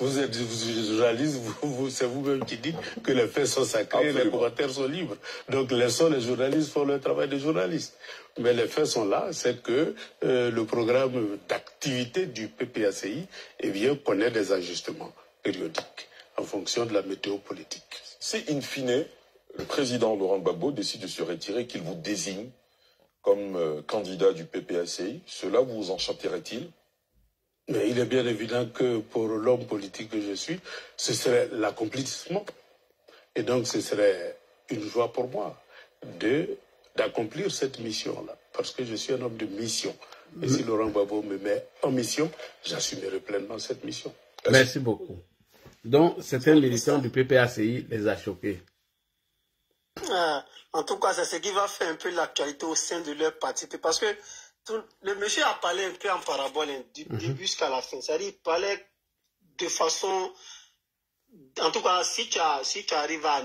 vous êtes journalistes, c'est vous-même qui dites que les faits sont sacrés, les commentaires sont libres. Donc laissons les journalistes faire le travail des journalistes. Mais les faits sont là, c'est que le programme d'activité du PPACI connaît des ajustements périodiques en fonction de la météo politique. Si, in fine, le président Laurent Gbagbo décide de se retirer, qu'il vous désigne comme candidat du PPACI, cela vous enchanterait-il? Mais il est bien évident que pour l'homme politique que je suis, ce serait l'accomplissement. Et donc ce serait une joie pour moi d'accomplir cette mission-là. Parce que je suis un homme de mission. Et si Laurent Gbagbo me met en mission, j'assumerai pleinement cette mission. Merci beaucoup. Donc, certains militants du PPACI les a choqués. En tout cas, c'est ce qui va faire un peu l'actualité au sein de leur parti. Parce que le monsieur a parlé un peu en parabole du début jusqu'à la fin. C'est-à-dire, il parlait de façon... En tout cas, si tu arrives à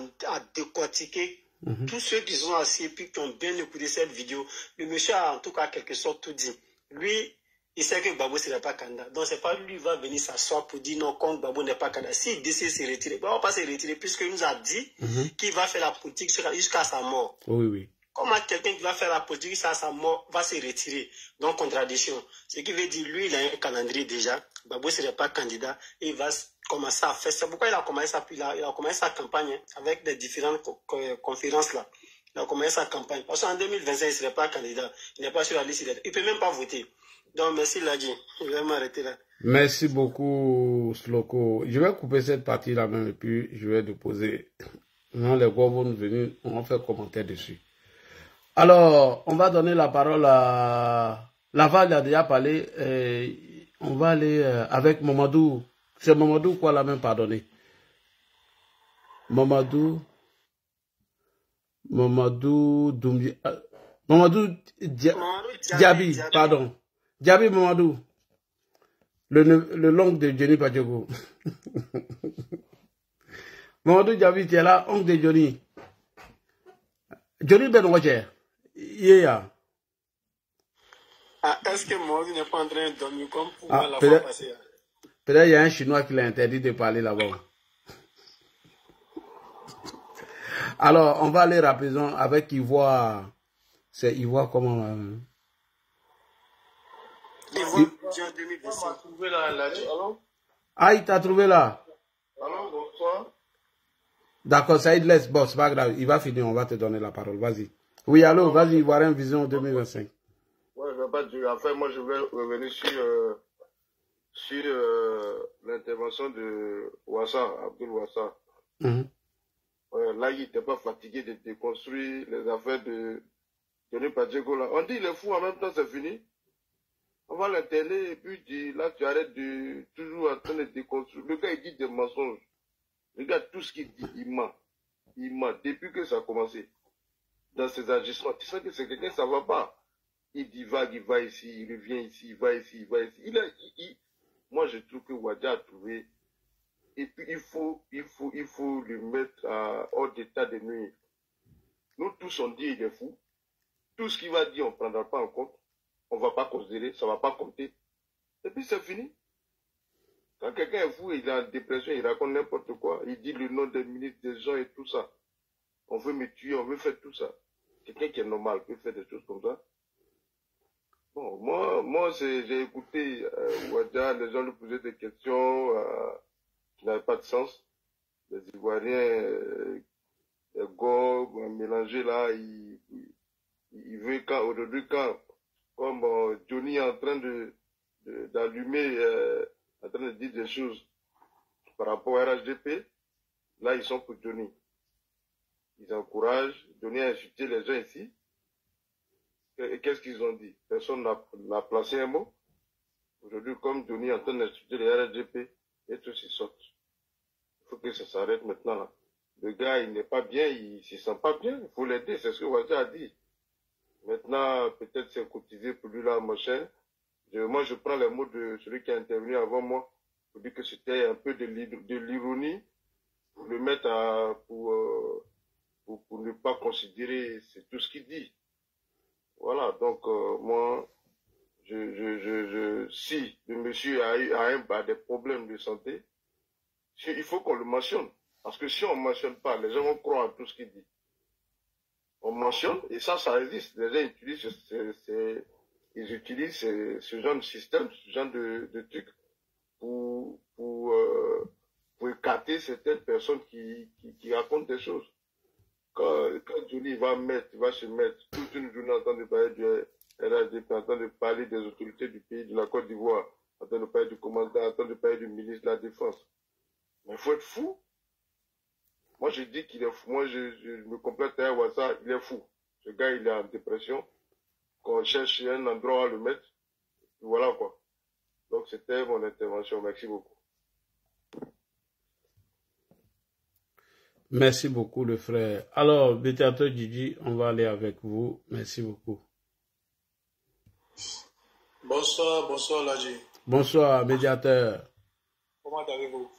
décortiquer tous ceux qui sont assis et puis qui ont bien écouté cette vidéo, le monsieur a en tout cas quelque sorte tout dit. Lui, il sait que Gbagbo ne serait pas candidat. Donc, c'est pas lui qui va venir s'asseoir pour dire non, quand Gbagbo n'est pas candidat. S'il décide de se retirer, Gbagbo ne va pas se retirer puisqu'il nous a dit qu'il va faire la politique jusqu'à sa mort. Oui. Comment quelqu'un qui va faire la politique jusqu'à sa mort va se retirer? Donc, contradiction. Ce qui veut dire, lui, il a un calendrier déjà. Gbagbo ne serait pas candidat et il va commencer à faire. C'est pourquoi il a commencé sa campagne avec des différentes conférences là. Il a commencé sa campagne. Parce qu'en 2025, il ne serait pas candidat. Il n'est pas sur la liste. Il ne peut même pas voter. Donc, merci Ladji. Je vais m'arrêter là. Merci beaucoup, Sloko. Je vais couper cette partie-là même et puis je vais déposer. Non, les gars vont venir, on va faire commentaire dessus. Alors, on va donner la parole à... Laval a déjà parlé. On va aller avec Mamadou. C'est Mamadou quoi la même, pardonnez. Mamadou Doumbi... Mamadou Diaby, pardon. Diaby Mamadou. Le l'oncle de Johnny Padjogo. Mamadou Diaby, tu es là, oncle de Johnny. Johnny Ben Roger. Yeah. Est-ce que Mamadou n'est pas en train de dormir comme pour la fois passée? Peut-être il y a un Chinois qui l'a interdit de parler là-bas. Alors, on va aller rapidement avec Ivoire. C'est Ivoire comment... Ivoire, 2017. Ah, il t'a trouvé là? Alors, bonsoir. D'accord, Saïd laisse, bon, c'est pas grave, il va finir, on va te donner la parole, vas-y. Oui, allô, vas-y, Ivoirien Vision 2025. Ouais, je vais pas dire, enfin, moi, je vais revenir sur l'intervention de Ouassa, Abdul Ouassa. Là, il n'était pas fatigué de déconstruire les affaires de Denis Padjego. On dit il est fou, en même temps, c'est fini. On va l'interner et puis là, tu arrêtes de toujours en train de déconstruire. Le gars, il dit des mensonges. Regarde tout ce qu'il dit, il ment. Il ment depuis que ça a commencé. Dans ses agissements, tu sais que c'est quelqu'un, ça ne va pas. Il divague, il va ici, il revient ici, il va ici, il va ici. Moi, je trouve que Ouadja a trouvé. Et puis, il faut le mettre hors d'état de nuire. Nous tous, on dit il est fou. Tout ce qu'il va dire, on ne prendra pas en compte. On ne va pas considérer, ça ne va pas compter. Et puis, c'est fini. Quand quelqu'un est fou, il est en dépression, il raconte n'importe quoi. Il dit le nom des ministres, des gens et tout ça. On veut me tuer, on veut faire tout ça. Quelqu'un qui est normal peut faire des choses comme ça. Bon, moi j'ai écouté Ouadja, les gens lui posaient des questions qui n'avaient pas de sens. Les Ivoiriens, les gars mélangés là, il veut aujourd'hui comme Johnny est en train d'allumer, en train de dire des choses par rapport à RHDP, là ils sont pour Johnny. Ils encouragent, Johnny a insulté les gens ici. Et qu'est-ce qu'ils ont dit? Personne n'a placé un mot. Aujourd'hui, comme Johnny est en train d'insulter les RHDP, et tous ils sortent. Il faut que ça s'arrête maintenant là. Le gars, il n'est pas bien, il ne se sent pas bien. Il faut l'aider, c'est ce que Ouadja a dit. Maintenant, peut-être c'est cotisé pour lui là, mon cher. Moi, je prends les mots de celui qui a intervenu avant moi pour dire que c'était un peu de l'ironie, pour le mettre pour ne pas considérer c'est tout ce qu'il dit. Voilà, donc moi, si le monsieur a des problèmes de santé, il faut qu'on le mentionne. Parce que si on ne mentionne pas, les gens vont croire à tout ce qu'il dit. On mentionne, et ça existe. Les gens utilisent ce genre de système, ce genre de truc pour écarter certaines personnes qui racontent des choses. Quand Johnny va se mettre toute une journée en train de parler du RHDP, en train de parler des autorités du pays, de la Côte d'Ivoire, en train de parler du commandant, en train de parler du ministre de la Défense. Mais il faut être fou. Moi, je dis qu'il est fou. Moi, je me complète à Ouassa, il est fou. Ce gars, il est en dépression. Qu'on cherche un endroit à le mettre. Voilà quoi. Donc, c'était mon intervention. Merci beaucoup. Merci beaucoup, le frère. Alors, médiateur Djidji, on va aller avec vous. Merci beaucoup. Bonsoir, Ladji. Bonsoir, médiateur. Comment allez-vous?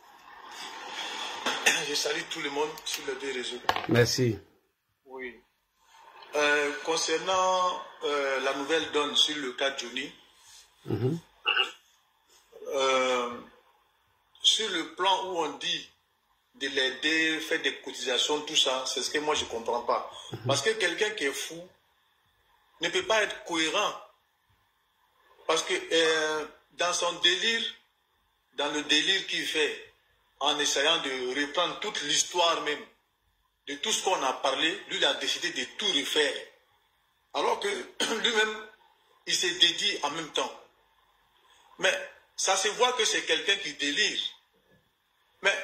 Je salue tout le monde sur les deux réseaux. Merci. Oui. Concernant la nouvelle donne sur le cas Johnny, sur le plan où on dit de l'aider, faire des cotisations, tout ça, c'est ce que moi je ne comprends pas. Parce que quelqu'un qui est fou ne peut pas être cohérent. Parce que dans son délire, dans le délire qu'il fait, en essayant de reprendre toute l'histoire même, de tout ce qu'on a parlé, lui il a décidé de tout refaire. Alors que lui-même, il s'est dédié en même temps. Mais ça se voit que c'est quelqu'un qui délire. Mais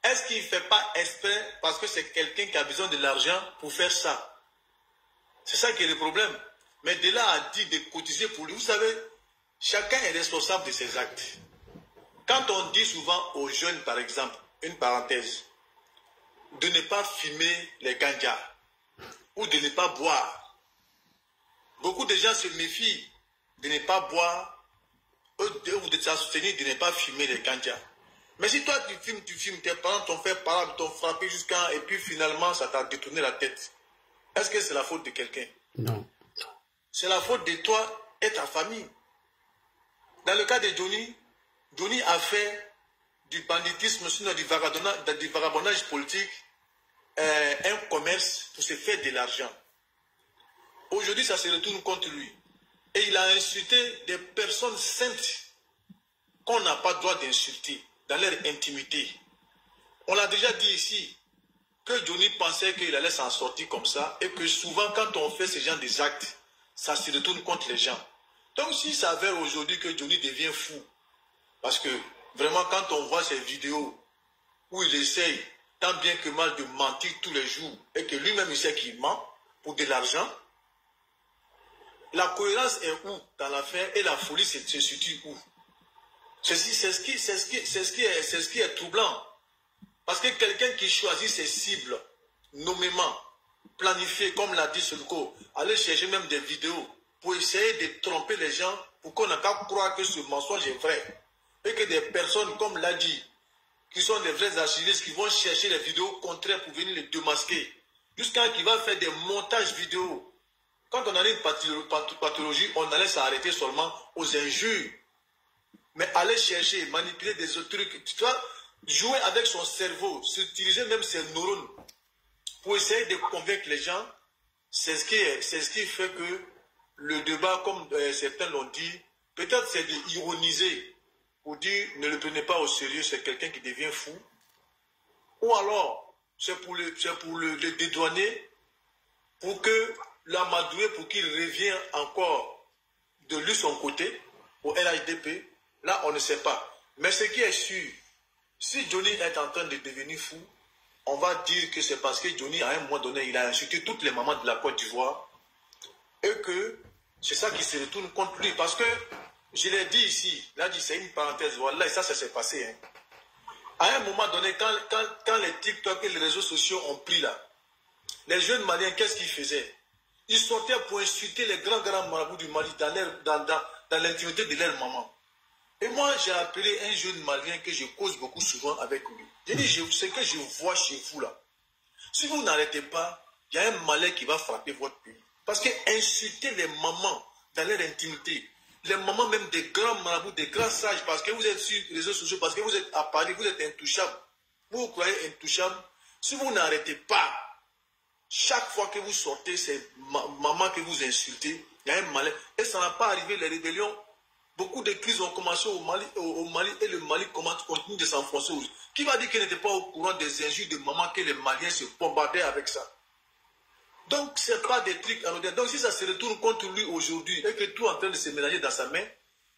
est-ce qu'il ne fait pas exprès parce que c'est quelqu'un qui a besoin de l'argent pour faire ça? C'est ça qui est le problème. Mais de là à dire de cotiser pour lui, vous savez, chacun est responsable de ses actes. Quand on dit souvent aux jeunes, par exemple, une parenthèse, de ne pas fumer les ganjas ou de ne pas boire, beaucoup de gens se méfient de ne pas boire ou de s'abstenir de ne pas fumer les ganjas. Mais si toi tu fumes, tes parents t'ont fait parler, t'ont frappé jusqu'à... Et puis finalement, ça t'a détourné la tête. Est-ce que c'est la faute de quelqu'un? Non. C'est la faute de toi et ta famille. Dans le cas de Johnny, Johnny a fait du banditisme, sinon du vagabondage politique, un commerce pour se faire de l'argent. Aujourd'hui, ça se retourne contre lui. Et il a insulté des personnes saintes qu'on n'a pas le droit d'insulter. dans leur intimité. On l'a déjà dit ici, que Johnny pensait qu'il allait s'en sortir comme ça, et que souvent quand on fait ce genre des actes, ça se retourne contre les gens. Donc s'il s'avère aujourd'hui que Johnny devient fou, parce que vraiment quand on voit ces vidéos où il essaye tant bien que mal de mentir tous les jours, et que lui-même il sait qu'il ment pour de l'argent, la cohérence est où dans l'affaire et la folie se situe où? C'est ce qui est troublant. Parce que quelqu'un qui choisit ses cibles, nommément, planifiées, comme l'a dit Solko, aller chercher même des vidéos pour essayer de tromper les gens, pour qu'on n'a qu'à croire que ce mensonge est vrai. Et que des personnes, comme l'a dit, qui sont des vrais archivistes, qui vont chercher les vidéos contraires pour venir les démasquer. Jusqu'à qui va faire des montages vidéo. Quand on a une pathologie, on allait s'arrêter seulement aux injures. Mais aller chercher, manipuler des autres trucs, tu vois, jouer avec son cerveau, utiliser même ses neurones pour essayer de convaincre les gens, c'est ce qui fait que le débat, comme certains l'ont dit, peut-être c'est d'ironiser pour dire ne le prenez pas au sérieux, c'est quelqu'un qui devient fou. Ou alors, c'est pour le dédouaner, pour que l'amadouer, pour qu'il revienne encore de lui son côté, au LHDP. Là, on ne sait pas. Mais ce qui est sûr, si Johnny est en train de devenir fou, on va dire que c'est parce que Johnny, à un moment donné, il a insulté toutes les mamans de la Côte d'Ivoire et que c'est ça qui se retourne contre lui. Parce que, je l'ai dit ici, là, c'est une parenthèse, voilà, et ça s'est passé. Hein. À un moment donné, quand les TikTok et les réseaux sociaux ont pris là, les jeunes Maliens, qu'est-ce qu'ils faisaient? Ils sortaient pour insulter les grands marabouts du Mali dans l'intimité de leur maman. Et moi, j'ai appelé un jeune Malien que je cause beaucoup souvent avec lui. J'ai dit, ce que je vois chez vous là, si vous n'arrêtez pas, il y a un malin qui va frapper votre pays. Parce que insulter les mamans dans leur intimité, les mamans même des grands marabouts, des grands sages, parce que vous êtes sur les réseaux sociaux, parce que vous êtes à Paris, vous êtes intouchable. Vous vous croyez intouchable. Si vous n'arrêtez pas, chaque fois que vous sortez ces mamans que vous insultez, il y a un malin. Et ça n'a pas arrivé, les rébellions. Beaucoup de crises ont commencé au Mali et le Mali continue de s'enfoncer. Qui va dire qu'il n'était pas au courant des injures de maman que les Maliens se bombardaient avec ça? Donc, ce n'est pas des trucs anodins. Donc, si ça se retourne contre lui aujourd'hui et que tout est en train de se mélanger dans sa main,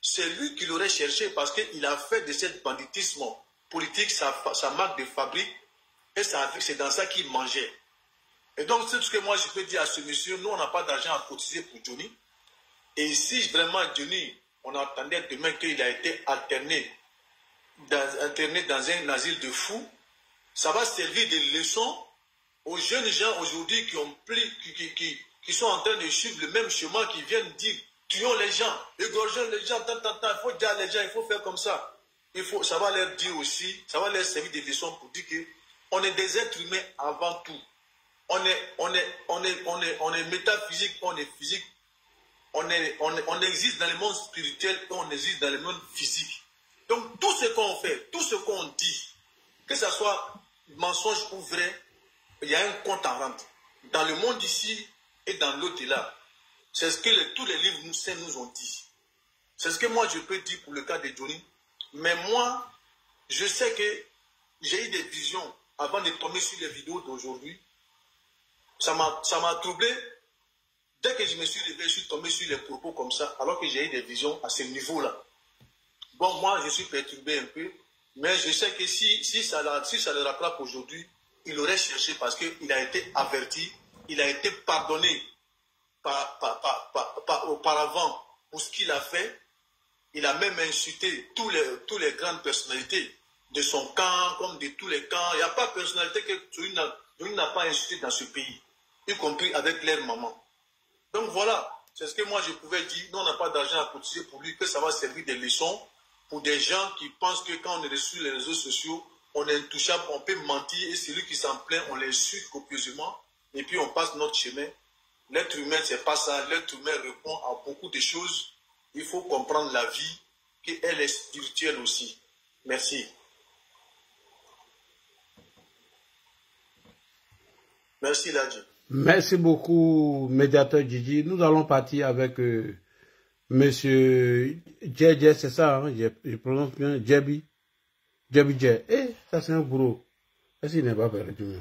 c'est lui qui l'aurait cherché parce qu'il a fait de ce banditisme politique sa marque de fabrique et c'est dans ça qu'il mangeait. Et donc, c'est ce que moi je peux dire à ce monsieur. Nous, on n'a pas d'argent à cotiser pour Johnny. Et si vraiment Johnny, on attendait demain qu'il a été interné dans un asile de fous, ça va servir de leçon aux jeunes gens aujourd'hui qui sont en train de suivre le même chemin, qui viennent dire tuons les gens, égorgeons les gens, il faut dire les gens, il faut faire comme ça. Ça va leur dire aussi, ça va leur servir de leçon pour dire qu'on est des êtres humains avant tout. On est métaphysique, on est physique. On existe dans le monde spirituel et on existe dans le monde physique. Donc tout ce qu'on fait, tout ce qu'on dit, que ce soit mensonge ou vrai, il y a un compte à rendre. Dans le monde ici et dans l'au-delà. C'est ce que tous les livres nous ont dit. C'est ce que moi je peux dire pour le cas de Johnny. Mais moi, je sais que j'ai eu des visions avant de tomber sur les vidéos d'aujourd'hui. Ça m'a troublé. Dès que je me suis levé, je suis tombé sur les propos comme ça, alors que j'ai eu des visions à ce niveau-là. Bon, moi, je suis perturbé un peu, mais je sais que si ça le rattrape aujourd'hui, il aurait cherché parce qu'il a été averti, il a été pardonné auparavant pour ce qu'il a fait. Il a même insulté tous les grandes personnalités de son camp, comme de tous les camps. Il n'y a pas de personnalité que Johnny n'a pas insulté dans ce pays, y compris avec leur maman. Donc voilà, c'est ce que moi je pouvais dire. Nous, on n'a pas d'argent à cotiser pour lui, que ça va servir de leçon pour des gens qui pensent que quand on est sur les réseaux sociaux, on est intouchable, on peut mentir et celui qui s'en plaint, on l'insulte copieusement et puis on passe notre chemin. L'être humain, c'est pas ça. L'être humain répond à beaucoup de choses. Il faut comprendre la vie, qu'elle est spirituelle aussi. Merci. Merci, Ladji. Merci beaucoup, médiateur Gigi. Nous allons partir avec monsieur Djedje, c'est ça, hein? Je prononce bien, Djebi. Djabidje, ça c'est un gros. Est-ce qu'il n'est pas perdu?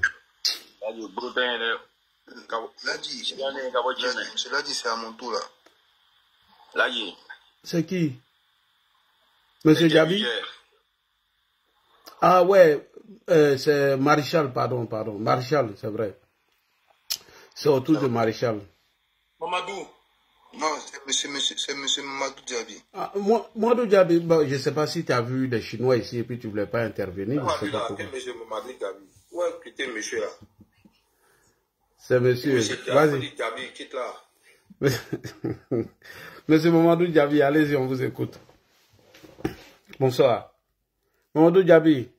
Cela dit, c'est à mon tour là. C'est qui? Monsieur Djabi? Ah ouais, c'est Maréchal, pardon. Maréchal, c'est vrai. C'est autour de Maréchal. Mamadou. Non, c'est monsieur Mamadou Djabi. Ah, Mamadou Djabi, je ne sais pas si tu as vu des Chinois ici et puis tu ne voulais pas intervenir. Monsieur Mamadou Djabi. Où est-ce que tu es, monsieur là? C'est monsieur. Vas-y. Djabi, quitte là. Monsieur Mamadou Djabi, allez-y, on vous écoute. Bonsoir. Mamadou Djabi.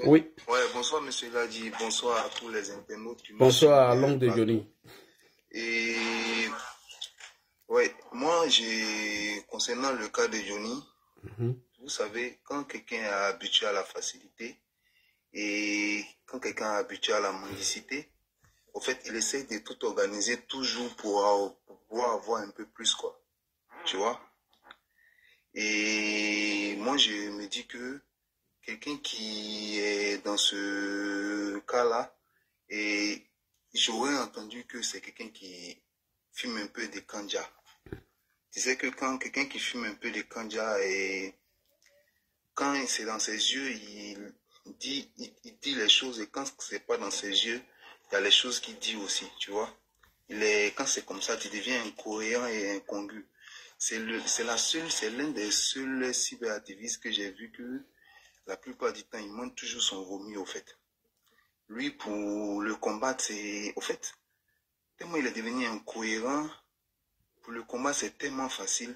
Oui. Ouais, bonsoir, monsieur Ladi. Bonsoir à tous les internautes. Bonsoir à l'oncle de Johnny. Et ouais, moi, concernant le cas de Johnny, vous savez, quand quelqu'un est habitué à la facilité et quand quelqu'un est habitué à la mendicité, au fait, il essaie de tout organiser toujours pour pouvoir avoir un peu plus, quoi. Tu vois? Et moi, je me dis que quelqu'un qui est dans ce cas-là, et j'aurais entendu que c'est quelqu'un qui fume un peu de kanja. Tu sais que quand quelqu'un qui fume un peu de kanja, et quand c'est dans ses yeux, il dit les choses, et quand c'est pas dans ses yeux, il y a les choses qu'il dit aussi, tu vois. Quand c'est comme ça, tu deviens incohérent et incongru. C'est l'un des seuls cyberactivistes que j'ai vu que la plupart du temps, il monte toujours son vomi, au fait. Lui, pour le combattre, c'est... Au fait, tellement il est devenu incohérent, pour le combat, c'est tellement facile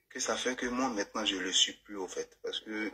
que ça fait que moi, maintenant, je le suis plus, au fait. Parce que